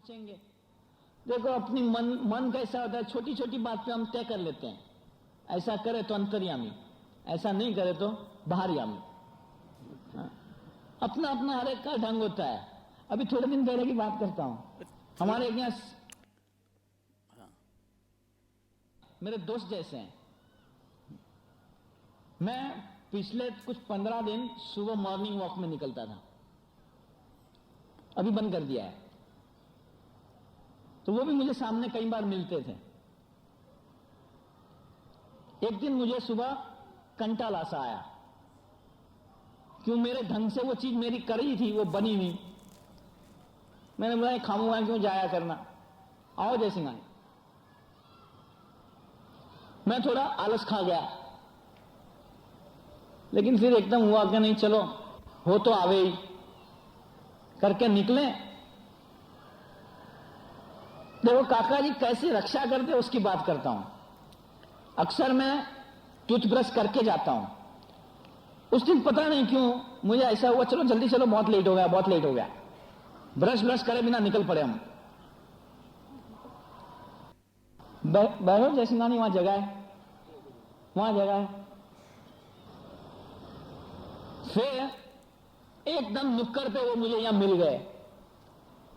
पूछेंगे। देखो अपनी मन कैसा होता है, छोटी छोटी बात पे हम तय कर लेते हैं, ऐसा करे तो अंतर्यामी, ऐसा नहीं करे तो बाहरयामी। अपना अपना हर एक का ढंग होता है। अभी थोड़े दिन पहले की बात करता हूं, हमारे यहाँ मेरे दोस्त जैसे हैं। मैं पिछले कुछ 15 दिन सुबह मॉर्निंग वॉक में निकलता था, अभी बंद कर दिया है। तो वो भी मुझे सामने कई बार मिलते थे। एक दिन मुझे सुबह कंटाल सा आया, क्यों मेरे ढंग से वो चीज मेरी करी थी वो बनी नहीं। मैंने बोला खामोगा क्यों जाया करना, आओ जय सिंह। मैं थोड़ा आलस खा गया, लेकिन फिर एकदम हुआ कि नहीं चलो हो तो आवे ही करके निकले। देखो काका जी कैसे रक्षा करते उसकी बात करता हूं। अक्सर मैं टूथब्रश करके जाता हूं। उस दिन पता नहीं क्यों मुझे ऐसा हुआ, चलो जल्दी चलो बहुत लेट हो गया, बहुत लेट हो गया। ब्रश करे बिना निकल पड़े हम। बैठो जयसिंगानी, वहां जगह है, वहां जगह है। फिर एकदम नुक्कड़ पे वो मुझे यहां मिल गए।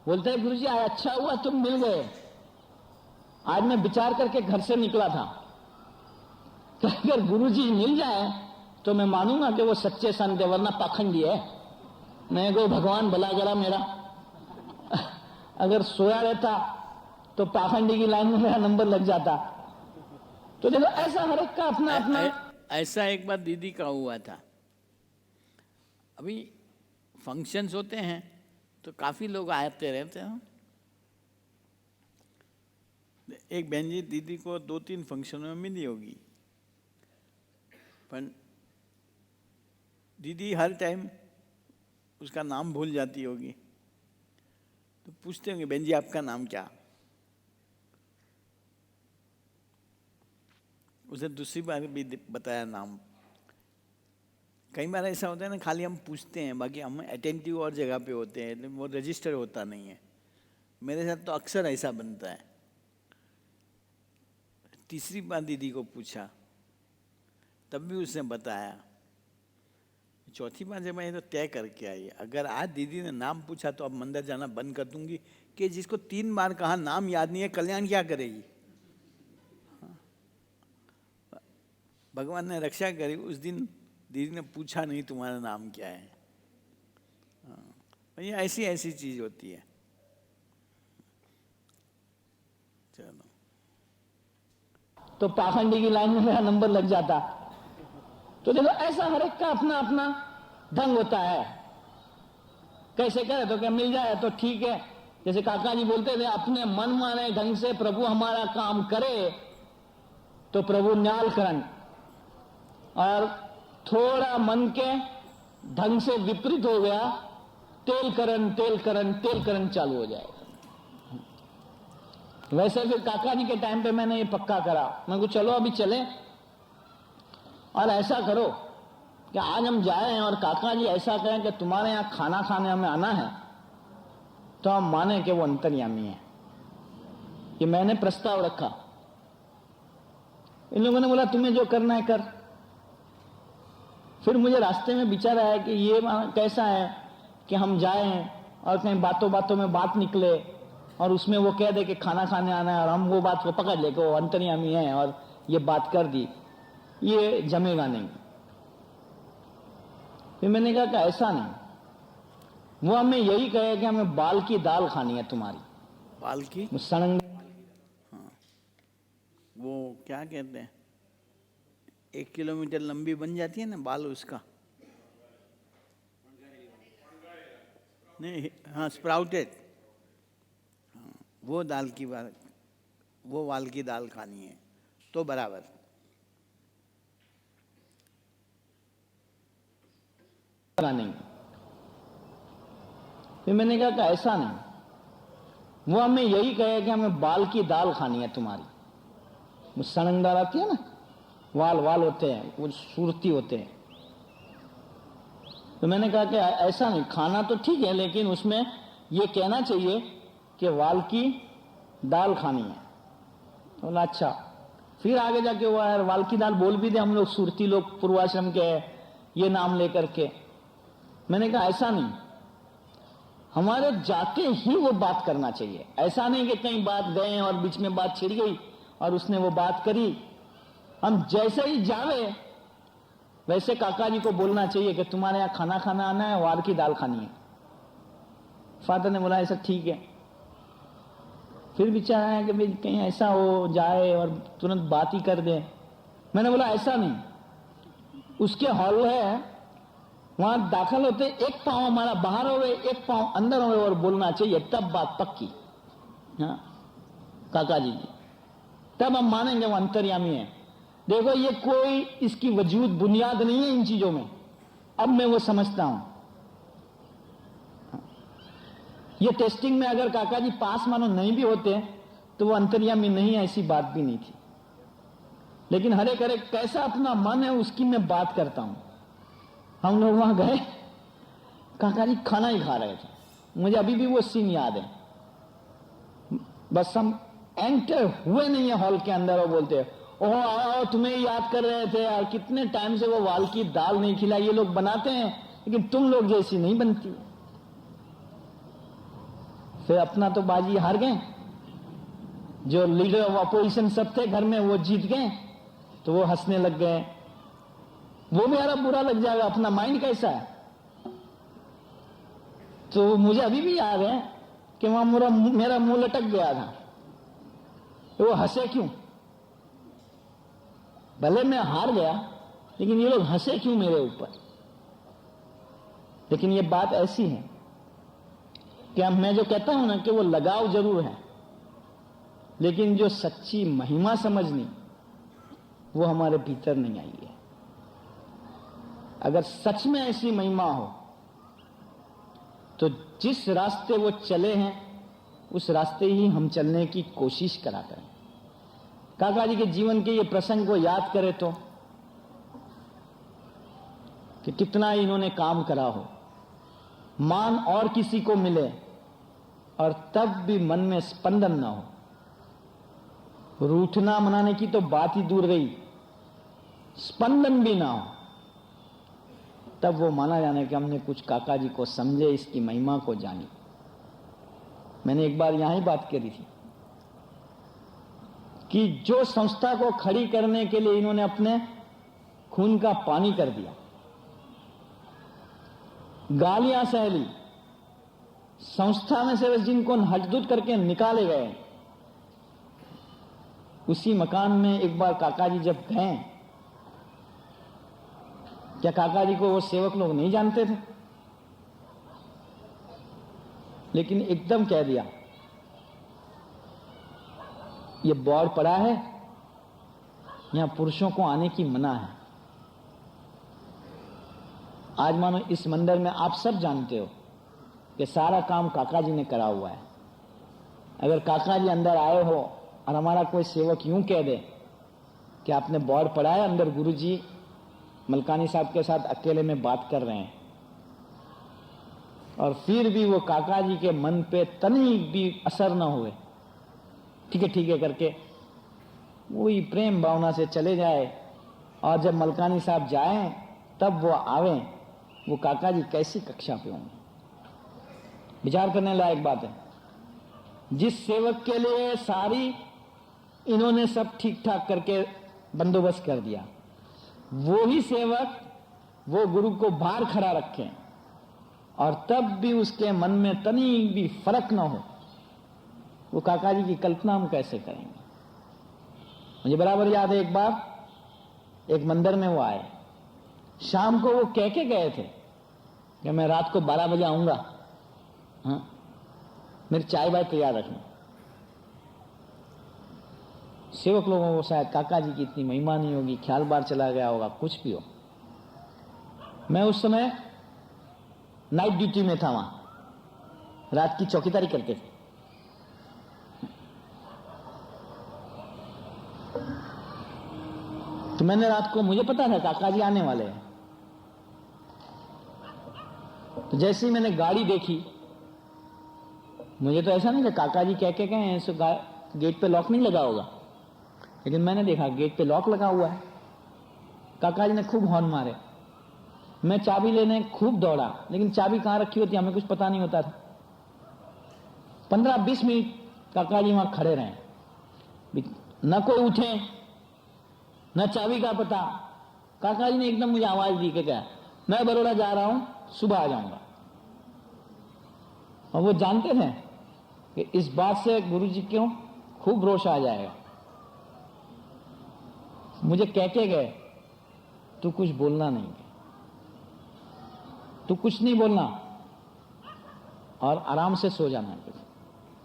बोलते हैं गुरुजी आज अच्छा हुआ तुम मिल गए। आज मैं विचार करके घर से निकला था कि अगर गुरुजी मिल जाए तो मैं मानूंगा कि वो सच्चे संत है, वरना पाखंडी है। मैं को भगवान भला करा मेरा, अगर सोया रहता तो पाखंडी की लाइन में मेरा नंबर लग जाता। तो देखो ऐसा हर एक का अपना अपना। ऐसा एक बार दीदी का हुआ था। अभी फंक्शंस होते हैं तो काफ़ी लोग आते रहते हैं। एक बहन जी दीदी को 2-3 फंक्शनों में मिली होगी, पर दीदी हर टाइम उसका नाम भूल जाती होगी। तो पूछते होंगे बहन जी आपका नाम क्या। उसे दूसरी बार भी बताया नाम। कई बार ऐसा होता है ना, खाली हम पूछते हैं, बाकी हम अटेंटिव और जगह पे होते हैं, वो रजिस्टर होता नहीं है। मेरे साथ तो अक्सर ऐसा बनता है। तीसरी बार दीदी को पूछा तब भी उसने बताया। चौथी बार जब मैं तो तय करके आई, अगर आज दीदी ने नाम पूछा तो अब मंदिर जाना बंद कर दूंगी कि जिसको 3 बार कहा नाम याद नहीं है, कल्याण क्या करेगी। भगवान ने रक्षा करी। उस दिन दीदी ने पूछा नहीं तुम्हारा नाम क्या है। ये ऐसी ऐसी चीज होती है। चलो, तो पाखंडी की लाइन में मेरा नंबर लग जाता। तो देखो ऐसा हर एक का अपना अपना ढंग होता है। कैसे करे तो क्या मिल जाए तो ठीक है। जैसे काका जी बोलते थे, अपने मन माने ढंग से प्रभु हमारा काम करे तो प्रभु न्याल करन, और थोड़ा मन के ढंग से विपरीत हो गया, तेल करन चालू हो जाएगा। वैसे फिर काका जी के टाइम पे मैंने ये पक्का करा। मैं को चलो अभी चले और ऐसा करो कि आज हम जाएं और काका जी ऐसा कहें कि तुम्हारे यहां खाना खाने हमें आना है, तो हम माने कि वो अंतर्यामी है। ये मैंने प्रस्ताव रखा। इन लोगों ने बोला तुम्हें जो करना है कर। फिर मुझे रास्ते में विचार आया कि ये कैसा है कि हम जाएं और कहीं बातों बातों में बात निकले और उसमें वो कह दे कि खाना खाने आना है और हम वो बात को पकड़ ले कि वो अंतर्यामी है और ये बात कर दी, ये जमेगा नहीं। फिर मैंने कहा कि ऐसा नहीं, वो हमें यही कहे कि हमें बाल की दाल खानी है तुम्हारी। बाल की सड़ंग, हाँ, वो क्या कहते हैं, 1 किलोमीटर लंबी बन जाती है ना बाल उसका। नहीं, हाँ स्प्राउटेड, हाँ, वो दाल की बात, वो वाल की दाल खानी है तो बराबर। नहीं। फिर मैंने कहा कि ऐसा नहीं, वो हमें यही कहे कि हमें बाल की दाल खानी है तुम्हारी। वो सड़ंगदार आती है ना, वाल वाल होते हैं, वो सूरती होते हैं। तो मैंने कहा कि ऐसा नहीं, खाना तो ठीक है लेकिन उसमें ये कहना चाहिए कि वाल की दाल खानी है। बोला अच्छा। फिर आगे जाके वो यार वाल की दाल बोल भी दे, हम लोग सुरती लोग पूर्वाश्रम के हैं, ये नाम लेकर के। मैंने कहा ऐसा नहीं, हमारे जाके ही वो बात करना चाहिए। ऐसा नहीं कि कहीं बात गए और बीच में बात छिड़ गई और उसने वो बात करी। हम जैसे ही जावे वैसे काका जी को बोलना चाहिए कि तुम्हारे यहाँ खाना खाना आना है, वाल की दाल खानी है। फादर ने बोला ऐसा ठीक है। फिर विचार आया कि भाई कहीं ऐसा हो जाए और तुरंत बात ही कर दे। मैंने बोला ऐसा नहीं, उसके हॉल है, वहां दाखिल होते एक पांव हमारा बाहर हो, एक पांव अंदर हो और बोलना चाहिए, तब बात पक्की। हाँ काका जी की, तब हम मानेंगे वो अंतर्यामी है। देखो ये कोई इसकी वजूद बुनियाद नहीं है इन चीजों में, अब मैं वो समझता हूं। ये टेस्टिंग में अगर काका जी पास मानो नहीं भी होते तो वो अंतर्यामी नहीं है, ऐसी बात भी नहीं थी। लेकिन हर एक कैसा अपना मन है उसकी मैं बात करता हूं। हम लोग वहां गए, काका जी खाना ही खा रहे थे, मुझे अभी भी वो सीन याद है। बस हम एंटर हुए नहीं है हॉल के अंदर और बोलते ओह आओ तुम्हें याद कर रहे थे यार, कितने टाइम से वो वाल की दाल नहीं खिलाई, ये लोग बनाते हैं लेकिन तुम लोग जैसी नहीं बनती। फिर अपना तो बाजी हार गए, जो लीडर ऑफ अपोजिशन सब थे घर में वो जीत गए, तो वो हंसने लग गए। वो मेरा बुरा लग जाएगा, अपना माइंड कैसा है। तो मुझे अभी भी याद है कि वहां मेरा मुंह लटक गया था, तो वो हंसे क्यों। भले मैं हार गया लेकिन ये लोग हंसे क्यों मेरे ऊपर। लेकिन ये बात ऐसी है कि मैं जो कहता हूं ना कि वो लगाव जरूर है, लेकिन जो सच्ची महिमा समझनी वो हमारे भीतर नहीं आई है। अगर सच में ऐसी महिमा हो तो जिस रास्ते वो चले हैं उस रास्ते ही हम चलने की कोशिश करा करें। काका जी के जीवन के ये प्रसंग को याद करें तो कि कितना इन्होंने काम करा हो, मान और किसी को मिले और तब भी मन में स्पंदन ना हो। रूठना मनाने की तो बात ही दूर रही, स्पंदन भी ना हो, तब वो माना जाने कि हमने कुछ काका जी को समझे, इसकी महिमा को जानी। मैंने एक बार यहां ही बात करी थी कि जो संस्था को खड़ी करने के लिए इन्होंने अपने खून का पानी कर दिया, गालियां सह ली, संस्था में से जिनको हटदुट करके निकाले गए, उसी मकान में एक बार काका जी जब गए, क्या काका जी को वो सेवक लोग नहीं जानते थे? लेकिन एकदम कह दिया ये बोर्ड पड़ा है, यहां पुरुषों को आने की मना है। आज मानो इस मंदिर में आप सब जानते हो कि सारा काम काका जी ने करा हुआ है। अगर काका जी अंदर आए हो और हमारा कोई सेवक यूं कह दे कि आपने बोर्ड पढ़ा है, अंदर गुरुजी मलकानी साहब के साथ अकेले में बात कर रहे हैं, और फिर भी वो काका जी के मन पे तनी भी असर ना हुए, ठीक है करके वही प्रेम भावना से चले जाए, और जब मलकानी साहब जाए तब वो आवे, वो काका जी कैसी कक्षा पे होंगे। विचार करने लायक बात है। जिस सेवक के लिए सारी इन्होंने सब ठीक ठाक करके बंदोबस्त कर दिया, वो ही सेवक वो गुरु को बाहर खड़ा रखे और तब भी उसके मन में तनी भी फर्क ना हो, वो काका जी की कल्पना हम कैसे करेंगे। मुझे बराबर याद है एक बार एक मंदिर में वो आए, शाम को वो कह के गए थे कि मैं रात को 12 बजे आऊंगा, हाँ मेरी चाय बाय तैयार रखना। सेवक लोगों को शायद काका जी की इतनी महिमा नहीं होगी, ख्याल बार चला गया होगा, कुछ भी हो। मैं उस समय नाइट ड्यूटी में था, वहां रात की चौकीदारी करते थे। तो मैंने रात को, मुझे पता था काका जी आने वाले हैं, तो जैसे ही मैंने गाड़ी देखी मुझे तो ऐसा नहीं कि काका जी कह के गए सो गेट पे लॉक नहीं लगा होगा, लेकिन मैंने देखा गेट पे लॉक लगा हुआ है। काका जी ने खूब हॉर्न मारे, मैं चाबी लेने खूब दौड़ा, लेकिन चाबी कहाँ रखी होती हमें कुछ पता नहीं होता था। 15-20 मिनट काका जी वहां खड़े रहे, न कोई उठे न चाबी का पता। काका जी ने एकदम मुझे आवाज दी कि क्या, मैं बड़ौदा जा रहा हूं, सुबह आ जाऊंगा। और वो जानते थे कि इस बात से गुरुजी क्यों खूब रोष आ जाएगा। मुझे कह के गए, तू कुछ बोलना नहीं, तू कुछ नहीं बोलना और आराम से सो जाना,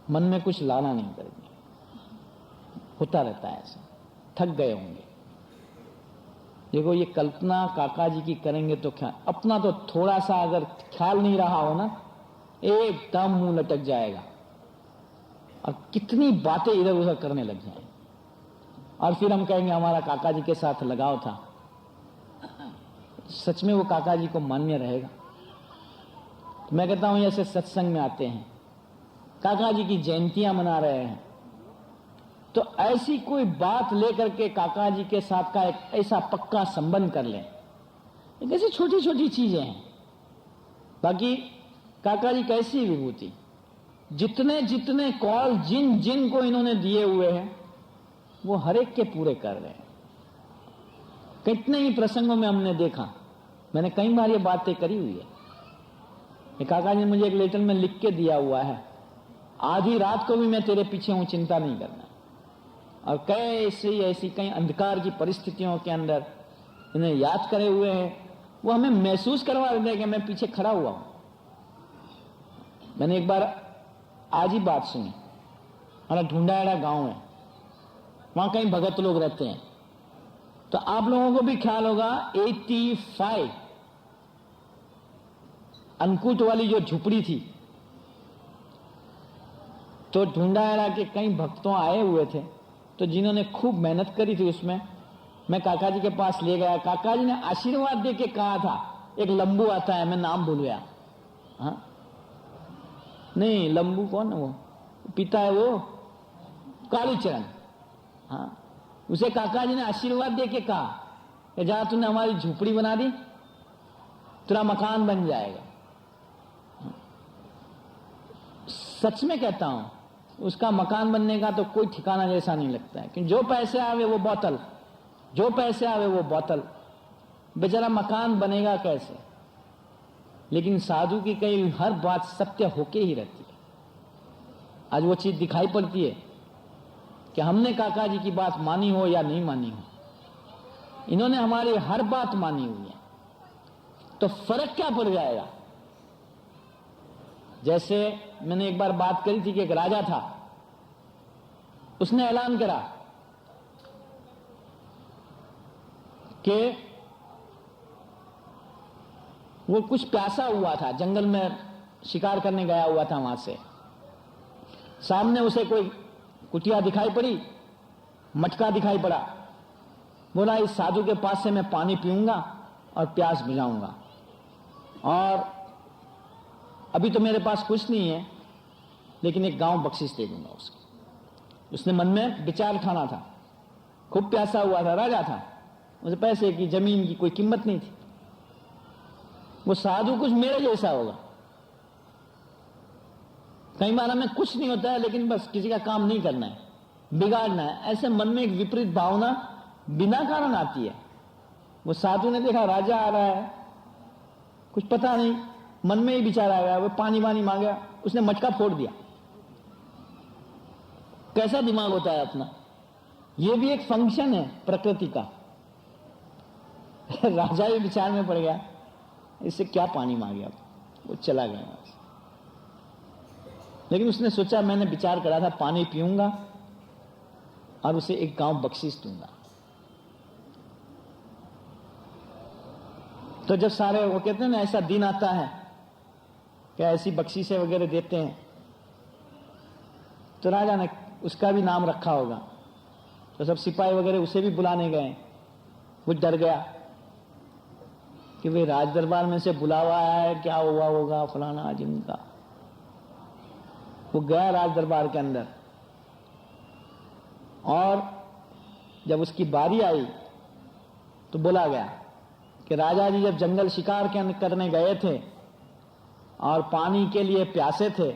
मन में कुछ लाना नहीं करेंगे। होता रहता है ऐसा, थक गए होंगे। देखो ये कल्पना काका जी की करेंगे तो क्या, अपना तो थोड़ा सा अगर ख्याल नहीं रहा हो ना, एकदम मुंह लटक जाएगा और कितनी बातें इधर उधर करने लग जाएंगे। और फिर हम कहेंगे हमारा काका जी के साथ लगाव था। सच में वो काका जी को मान्य रहेगा? तो मैं कहता हूं जैसे सत्संग में आते हैं, काका जी की जयंतियां मना रहे हैं, तो ऐसी कोई बात लेकर के काका जी के साथ का एक ऐसा पक्का संबंध कर लें। ऐसी छोटी छोटी चीजें हैं। बाकी काका जी कैसी विभूति, जितने जितने कॉल जिन जिन को इन्होंने दिए हुए हैं वो हर एक के पूरे कर रहे हैं। कितने ही प्रसंगों में हमने देखा, मैंने कई बार ये बातें करी हुई है। ये काका जी ने मुझे एक लेटर में लिख के दिया हुआ है, आधी रात को भी मैं तेरे पीछे हूं, चिंता नहीं करना। और कैसी ऐसी कई अंधकार की परिस्थितियों के अंदर इन्हें याद करे हुए हैं, वो हमें महसूस करवा देते हैं कि मैं पीछे खड़ा हुआ हूं। मैंने एक बार आज ही बात सुनी, हमारा ढूंढाड़ा गांव है, वहां कई भगत लोग रहते हैं। तो आप लोगों को भी ख्याल होगा 85 अन्नकूट वाली जो झुपड़ी थी, तो ढूंढाड़ा के कई भक्तों आए हुए थे, तो जिन्होंने खूब मेहनत करी थी उसमें मैं काका जी के पास ले गया। काका जी ने आशीर्वाद दे के कहा था, एक लंबू आता है, मैं नाम भूल गया, हाँ नहीं लंबू कौन है, वो पिता है वो कालीचरण, हाँ उसे काका जी ने आशीर्वाद दे के कहा कि जा तूने हमारी झोपड़ी बना दी, तेरा मकान बन जाएगा। सच में कहता हूं, उसका मकान बनने का तो कोई ठिकाना जैसा नहीं लगता है कि जो पैसे आवे वो बोतल, जो पैसे आवे वो बोतल, बेचारा मकान बनेगा कैसे। लेकिन साधु की कई हर बात सत्य होके ही रहती है। आज वो चीज दिखाई पड़ती है कि हमने काका जी की बात मानी हो या नहीं मानी हो, इन्होंने हमारी हर बात मानी हुई है, तो फर्क क्या पड़ जाएगा। जैसे मैंने एक बार बात करी थी कि एक राजा था, उसने ऐलान करा कि वो कुछ प्यासा हुआ था, जंगल में शिकार करने गया हुआ था, वहां से सामने उसे कोई कुटिया दिखाई पड़ी, मटका दिखाई पड़ा। बोला इस साधु के पास से मैं पानी पीऊंगा और प्यास बुझाऊंगा, और अभी तो मेरे पास कुछ नहीं है, लेकिन एक गांव बख्शिश दे दूंगा उसको। उसने मन में विचार ठाना था, खूब प्यासा हुआ था, राजा था, उसे पैसे की जमीन की कोई कीमत नहीं थी। वो साधु कुछ मेरे जैसा होगा, कई बार हमें कुछ नहीं होता है, लेकिन बस किसी का काम नहीं करना है, बिगाड़ना है, ऐसे मन में एक विपरीत भावना बिना कारण आती है। वो साधु ने देखा राजा आ रहा है, कुछ पता नहीं, मन में ही विचार आ गया, वो पानी वानी मांगा, उसने मटका फोड़ दिया। कैसा दिमाग होता है अपना, ये भी एक फंक्शन है प्रकृति का। राजा भी विचार में पड़ गया, इससे क्या पानी मांगे, वो चला गया वहां से। लेकिन उसने सोचा मैंने विचार करा था पानी पीऊंगा और उसे एक गांव बख्शिश दूंगा। तो जब सारे वो कहते हैं ना ऐसा दिन आता है क्या ऐसी बख्शिशें वगैरह देते हैं, तो राजा ने उसका भी नाम रखा होगा, तो सब सिपाही वगैरह उसे भी बुलाने गए। वो डर गया कि भाई राज दरबार में से बुलावा आया है, क्या हुआ होगा फलाना आज इनका। वो गया राज दरबार के अंदर, और जब उसकी बारी आई तो बोला गया कि राजा जी जब जंगल शिकार करने गए थे और पानी के लिए प्यासे थे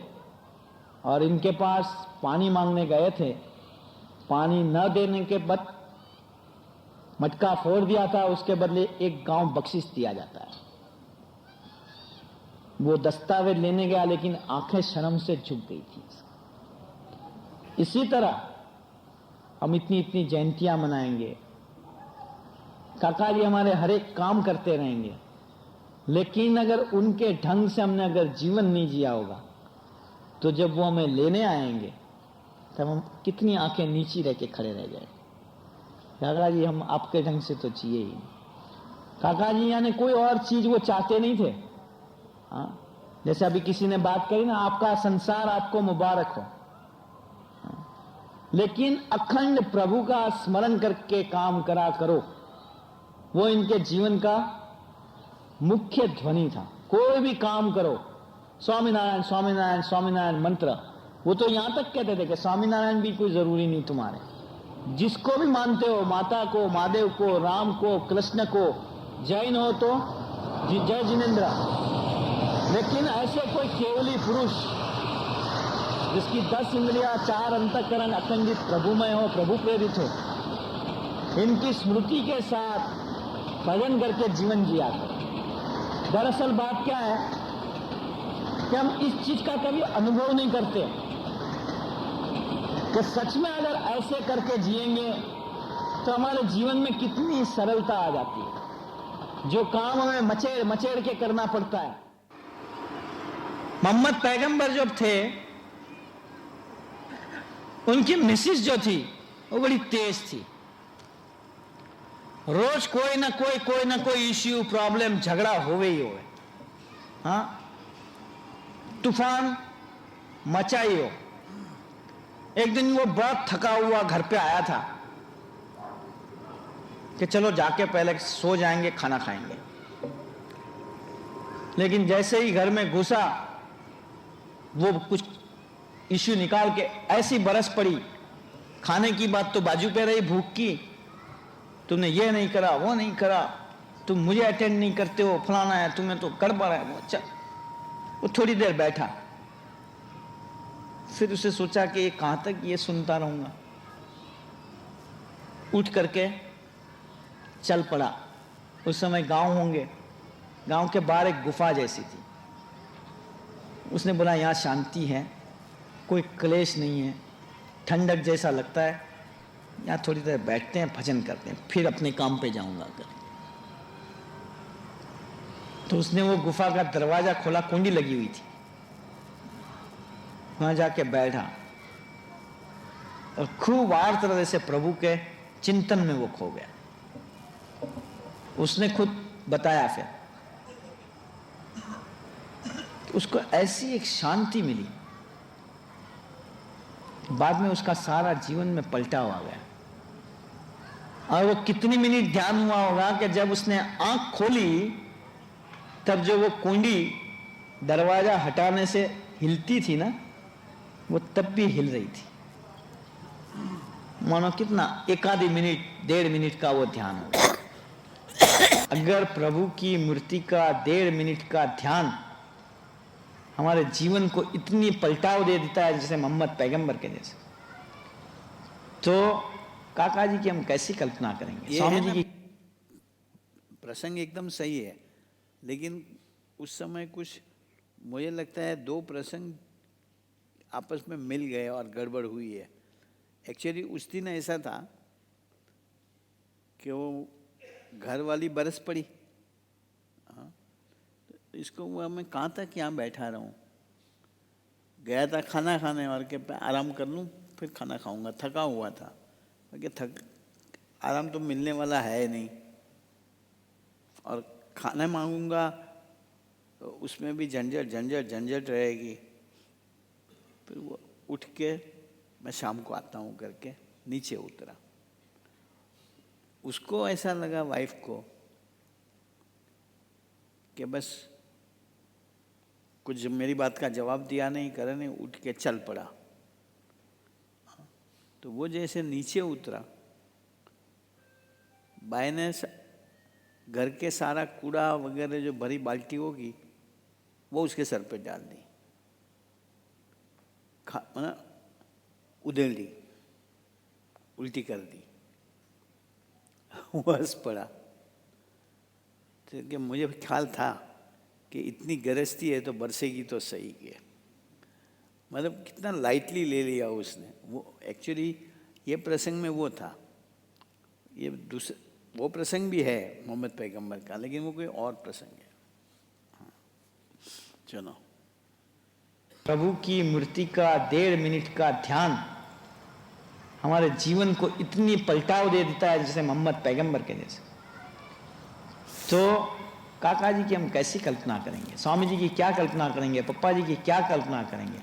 और इनके पास पानी मांगने गए थे, पानी न देने के बाद मटका फोड़ दिया था, उसके बदले एक गांव बख्शिश दिया जाता है। वो दस्तावेज लेने गया लेकिन आंखें शर्म से झुक गई थी। इसी तरह हम इतनी इतनी जयंतियां मनाएंगे, काका जी हमारे हर एक काम करते रहेंगे, लेकिन अगर उनके ढंग से हमने अगर जीवन नहीं जिया होगा तो जब वो हमें लेने आएंगे तब हम कितनी आंखें नीची रह के खड़े रह जाए। काका जी हम आपके ढंग से तो जिए ही नहीं। काका जी यानी कोई और चीज वो चाहते नहीं थे। हाँ, जैसे अभी किसी ने बात करी ना, आपका संसार आपको मुबारक हो, लेकिन अखंड प्रभु का स्मरण करके काम करा करो, वो इनके जीवन का मुख्य ध्वनि था। कोई भी काम करो, स्वामीनारायण स्वामीनारायण स्वामीनारायण मंत्र, वो तो यहां तक कहते थे कि स्वामीनारायण भी कोई जरूरी नहीं तुम्हारे, जिसको भी मानते हो, माता को, महादेव को, राम को, कृष्ण को, जैन हो तो जय जिनेन्द्र, लेकिन ऐसे कोई केवली पुरुष जिसकी 10 इंद्रियां 4 अंतःकरण अखंडित प्रभुमय हो, प्रभु प्रेरित हो, इनकी स्मृति के साथ भजन करके जीवन जिया करो। दरअसल बात क्या है कि हम इस चीज का कभी अनुभव नहीं करते कि सच में अगर ऐसे करके जिएंगे तो हमारे जीवन में कितनी सरलता आ जाती है। जो काम हमें मचेड़ मचेड़ के करना पड़ता है। मोहम्मद पैगंबर जो थे, उनकी मिसिस जो थी वो बड़ी तेज थी। रोज कोई ना कोई इश्यू, प्रॉब्लम, झगड़ा होवे ही होवे। हाँ, तूफान मचाई हो। एक दिन वो बहुत थका हुआ घर पे आया था कि चलो जाके पहले सो जाएंगे, खाना खाएंगे। लेकिन जैसे ही घर में घुसा, वो कुछ इश्यू निकाल के ऐसी बरस पड़ी। खाने की बात तो बाजू पे रही, भूख की, तुमने ये नहीं करा, वो नहीं करा, तुम मुझे अटेंड नहीं करते हो, फलाना है, तुम्हें तो गड़बड़ है। वो अच्छा, वो थोड़ी देर बैठा, फिर उसे सोचा कि ये कहां तक ये सुनता रहूंगा। उठ करके चल पड़ा। उस समय गांव होंगे, गांव के बाहर एक गुफा जैसी थी। उसने बोला यहाँ शांति है, कोई क्लेश नहीं है, ठंडक जैसा लगता है, यहाँ थोड़ी देर बैठते हैं, भजन करते हैं, फिर अपने काम पे जाऊंगा कर। तो उसने वो गुफा का दरवाजा खोला, कुंडी लगी हुई थी, वहां जाके बैठा और खूब आर तरह से प्रभु के चिंतन में वो खो गया। उसने खुद बताया फिर, उसको ऐसी एक शांति मिली, बाद में उसका सारा जीवन में पलटा हुआ गया। और वो कितनी मिनट ध्यान हुआ होगा कि जब उसने आंख खोली तब जो वो कुंडी दरवाजा हटाने से हिलती थी ना, वो तब भी हिल रही थी। मानो कितना, 1 मिनट 1.5 मिनट का वो ध्यान होगा। अगर प्रभु की मूर्ति का 1.5 मिनट का ध्यान हमारे जीवन को इतनी पलटाव दे देता है जैसे मोहम्मद पैगंबर के जैसे, तो काका जी की हम कैसी कल्पना करेंगे। स्वामी जी की प्रसंग एकदम सही है, लेकिन उस समय कुछ मुझे लगता है 2 प्रसंग आपस में मिल गए और गड़बड़ हुई है। एक्चुअली उस दिन ऐसा था कि वो घर वाली बरस पड़ी। हाँ, तो इसको हुआ मैं कहाँ तक यहाँ बैठा रहूँ। गया था खाना खाने और के आराम कर लूँ, फिर खाना खाऊंगा, थका हुआ था कि आराम तो मिलने वाला है नहीं, और खाना मांगूंगा तो उसमें भी झंझट झंझट झंझट रहेगी। फिर वो उठ के मैं शाम को आता हूँ करके नीचे उतरा। उसको ऐसा लगा, वाइफ को, कि बस कुछ मेरी बात का जवाब दिया नहीं, करे नहीं, उठ के चल पड़ा। तो वो जैसे नीचे उतरा, बाई ने घर के सारा कूड़ा वगैरह जो भरी बाल्टी होगी वो उसके सर पे डाल दी, उधेड़ दी, उल्टी कर दी। वो हंस पड़ा। तो कि मुझे ख्याल था कि इतनी गरजती है तो बरसेगी तो सही के, मतलब कितना लाइटली ले लिया उसने। वो एक्चुअली ये प्रसंग में वो था, ये दूसरा वो प्रसंग भी है मोहम्मद पैगंबर का, लेकिन वो कोई और प्रसंग है। हाँ, चलो। प्रभु की मूर्ति का 1.5 मिनट का ध्यान हमारे जीवन को इतनी पलटाव दे देता है, जैसे मोहम्मद पैगंबर के जैसे। तो काका जी की हम कैसी कल्पना करेंगे, स्वामी जी की क्या कल्पना करेंगे, पप्पा जी की क्या कल्पना करेंगे।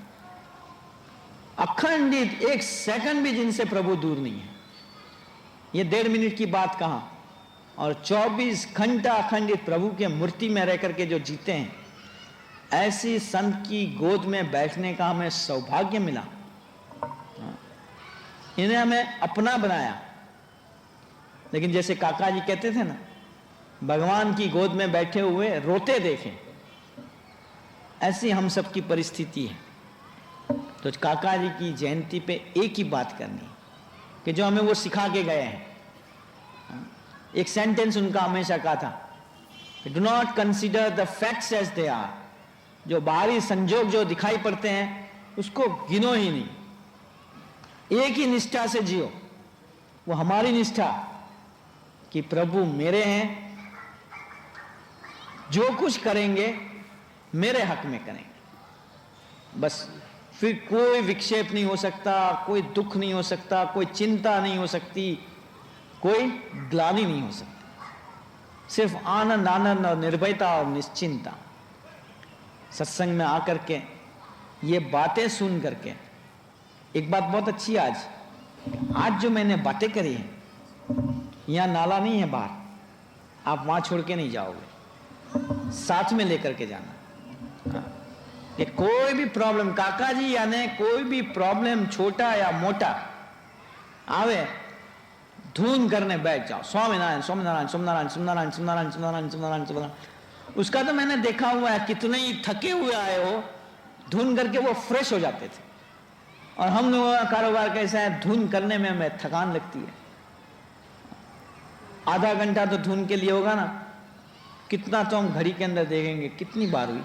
अखंडित 1 सेकंड भी जिनसे प्रभु दूर नहीं है। ये 1.5 मिनट की बात कहां, और 24 घंटा अखंडित प्रभु के मूर्ति में रह करके जो जीते हैं, ऐसी संत की गोद में बैठने का हमें सौभाग्य मिला। इन्हें हमें अपना बनाया। लेकिन जैसे काका जी कहते थे ना, भगवान की गोद में बैठे हुए रोते देखें, ऐसी हम सब की परिस्थिति है। तो काका जी की जयंती पे एक ही बात करनी है कि जो हमें वो सिखा के गए हैं। एक सेंटेंस उनका हमेशा कहा था, do not consider the facts as they are. जो बाहरी संजोग जो दिखाई पड़ते हैं उसको गिनो ही नहीं, एक ही निष्ठा से जियो। वो हमारी निष्ठा कि प्रभु मेरे हैं, जो कुछ करेंगे मेरे हक में करेंगे, बस। फिर कोई विक्षेप नहीं हो सकता, कोई दुख नहीं हो सकता, कोई चिंता नहीं हो सकती, कोई ग्लानि नहीं हो सकती। सिर्फ आनंद आनंद और निर्भयता और निश्चिंता। सत्संग में आकर के ये बातें सुन करके एक बात बहुत अच्छी, आज जो मैंने बातें करी है, यहां नाला नहीं है बाहर, आप वहां छोड़ के नहीं जाओगे, साथ में लेकर के जाना। कि कोई भी प्रॉब्लम, काका जी यानी कोई भी प्रॉब्लम छोटा या मोटा आवे, धून करने बैठ जाओ, स्वामीनारायण स्वामीनारायण स्वामीनारायण स्वामीनारायण स्वामीनारायण स्वामीनारायण स्वामीनारायण स्वामीनारायण। उसका तो मैंने देखा हुआ है, कितने ही थके हुए आए हो, धून करके वो फ्रेश हो जाते थे। और हम लोगों का कारोबार कैसा है, धून करने में हमें थकान लगती है। आधा घंटा तो धून के लिए होगा ना, कितना तो हम घड़ी के अंदर देखेंगे कितनी बार हुई,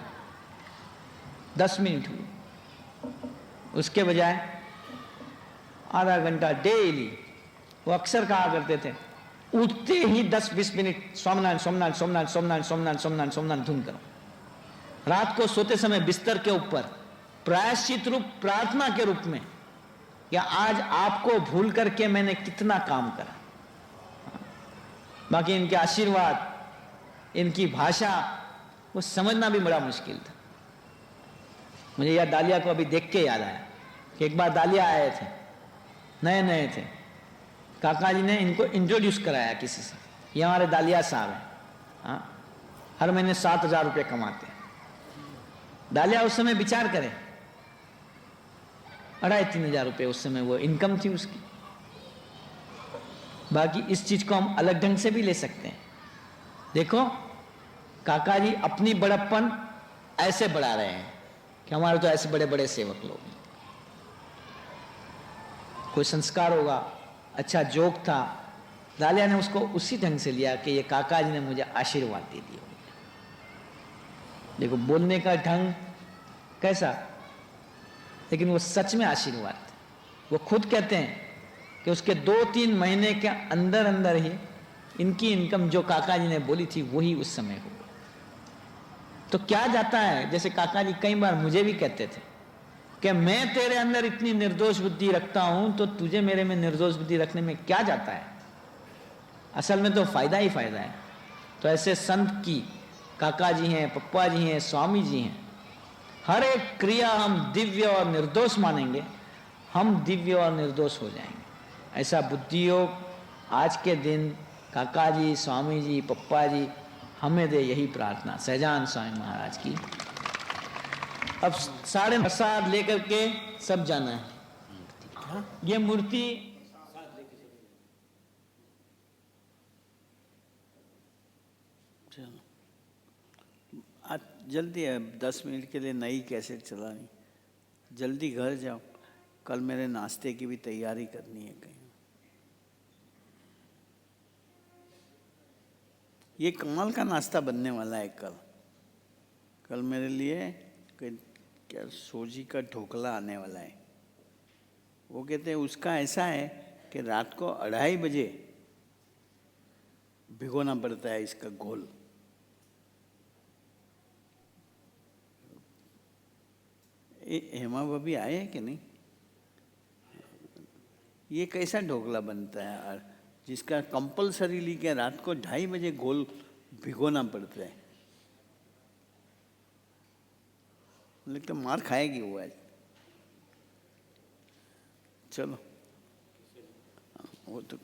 10 मिनट हुई। उसके बजाय आधा घंटा डेली, वो अक्सर कहा करते थे, उठते ही 10-20 मिनट स्वामीनारायण स्वामीनारायण स्वामीनारायण स्वामीनारायण स्वामीनारायण स्वामीनारायण स्वामीनारायण धुन करो। रात को सोते समय बिस्तर के ऊपर प्रायश्चित रूप प्रार्थना के रूप में, या आज आपको भूल करके मैंने कितना काम करा। बाकी इनके आशीर्वाद, इनकी भाषा, वो समझना भी बड़ा मुश्किल था। मुझे यह दालिया को अभी देख के याद आया कि एक बार दालिया आए थे, नए नए थे, काका जी ने इनको इंट्रोड्यूस कराया किसी से, ये हमारे दालिया साहब हैं, हाँ, हर महीने 7,000 रुपये कमाते हैं। दालिया उस समय विचार करें, 2,500-3,000 रुपये उस समय वो इनकम थी उसकी। बाकी इस चीज को हम अलग ढंग से भी ले सकते हैं। देखो काका जी अपनी बड़प्पन ऐसे बढ़ा रहे हैं कि हमारे तो ऐसे बड़े बड़े सेवक लोग हैं। कोई संस्कार होगा, अच्छा जोक था, दालिया ने उसको उसी ढंग से लिया कि ये काका जी ने मुझे आशीर्वाद दे दिया। देखो बोलने का ढंग कैसा, लेकिन वो सच में आशीर्वाद था। वो खुद कहते हैं कि उसके 2-3 महीने के अंदर अंदर ही इनकी इनकम जो काका जी ने बोली थी वही उस समय हो। तो क्या जाता है, जैसे काका जी कई बार मुझे भी कहते थे कि मैं तेरे अंदर इतनी निर्दोष बुद्धि रखता हूं, तो तुझे मेरे में निर्दोष बुद्धि रखने में क्या जाता है, असल में तो फायदा ही फायदा है। तो ऐसे संत की, काका जी हैं, पप्पा जी हैं, स्वामी जी हैं, हर एक क्रिया हम दिव्य और निर्दोष मानेंगे, हम दिव्य और निर्दोष हो जाएंगे। ऐसा बुद्धि योग आज के दिन काका जी, स्वामी जी, पप्पा जी हमें दे, यही प्रार्थना सहजान स्वामी महाराज की। अब 7:30 लेकर के सब जाना है। ये मूर्ति चलो आज जल्दी है, 10 मिनट के लिए नई कैसेट चलानी, जल्दी घर जाओ, कल मेरे नाश्ते की भी तैयारी करनी है कहीं। ये कमाल का नाश्ता बनने वाला है कल मेरे लिए क्या सूजी का ढोकला आने वाला है। वो कहते हैं उसका ऐसा है कि रात को 2:30 बजे भिगोना पड़ता है इसका घोल। हेमा भाभी आए हैं कि नहीं? ये कैसा ढोकला बनता है और जिसका कंपलसरीली के रात को 2:30 बजे घोल भिगोना पड़ता है? लेकिन मार खाएगी वो आज। चलो वो तो